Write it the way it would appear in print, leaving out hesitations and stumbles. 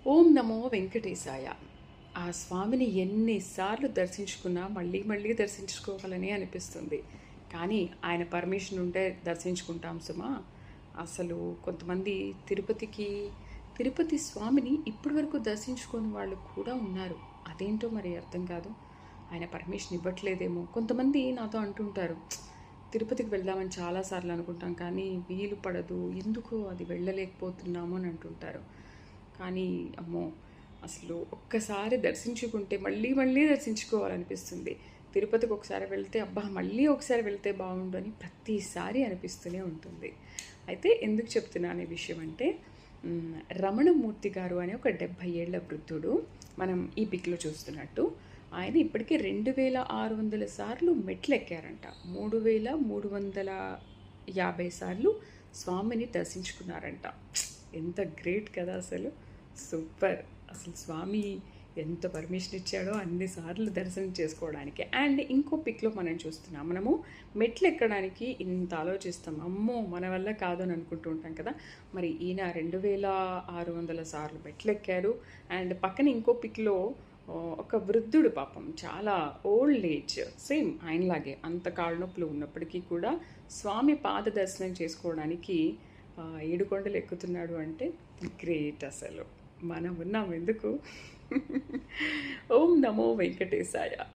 ఓం నమో వెంకటేశాయ. ఆ స్వామిని ఎన్నిసార్లు దర్శించుకున్నా మళ్ళీ మళ్ళీ దర్శించుకోవాలని అనిపిస్తుంది. కానీ ఆయన పర్మిషన్ ఉంటే దర్శించుకుంటాం సుమా. అసలు కొంతమంది తిరుపతి స్వామిని ఇప్పటి వరకు దర్శించుకోని వాళ్ళు కూడా ఉన్నారు. అదేంటో మరి అర్థం కాదు. ఆయన పర్మిషన్ ఇవ్వట్లేదేమో. కొంతమంది నాతో అంటుంటారు, తిరుపతికి వెళ్దామని చాలాసార్లు అనుకుంటాం కానీ వీలు పడదు, ఎందుకో అది వెళ్ళలేకపోతున్నాము అని అంటుంటారు. కానీ అమ్మో, అసలు ఒక్కసారి దర్శించుకుంటే మళ్ళీ మళ్ళీ దర్శించుకోవాలనిపిస్తుంది. తిరుపతికి ఒకసారి వెళ్తే అబ్బా మళ్ళీ ఒకసారి వెళ్తే బాగుండు అని ప్రతిసారి అనిపిస్తూనే ఉంటుంది. అయితే ఎందుకు చెప్తున్నాను ఈ విషయం అంటే, రమణమూర్తి గారు అనే ఒక 70 ఏళ్ల వృద్ధుడు, మనం ఈ పిక్లో చూస్తున్నట్టు ఆయన ఇప్పటికీ 2600 సార్లు మెట్లు ఎక్కారంట. 3350 సార్లు స్వామిని దర్శించుకున్నారంట. ఎంత గ్రేట్ కదా అసలు. సూపర్. అసలు స్వామి ఎంత పర్మిషన్ ఇచ్చాడో అన్నిసార్లు దర్శనం చేసుకోవడానికి. అండ్ ఇంకో పిక్లో మనం చూస్తున్నాం, మనము మెట్లు ఎక్కడానికి ఇంత ఆలోచిస్తాం, అమ్మో మన వల్ల కాదు అని అనుకుంటూ ఉంటాం కదా. మరి ఈయన 2600 సార్లు మెట్లు ఎక్కారు. అండ్ పక్కన ఇంకో పిక్లో ఒక వృద్ధుడు, పాపం చాలా ఓల్డ్ ఏజ్, సేమ్ ఆయనలాగే అంత కాళ్ళ నొప్పులు ఉన్నప్పటికీ కూడా స్వామి పాద దర్శనం చేసుకోవడానికి 7 కొండలు ఎక్కుతున్నాడు అంటే గ్రేట్ అసలు. మనం ఉన్నాం ఎందుకు. ఓం నమో వెంకటేశాయ.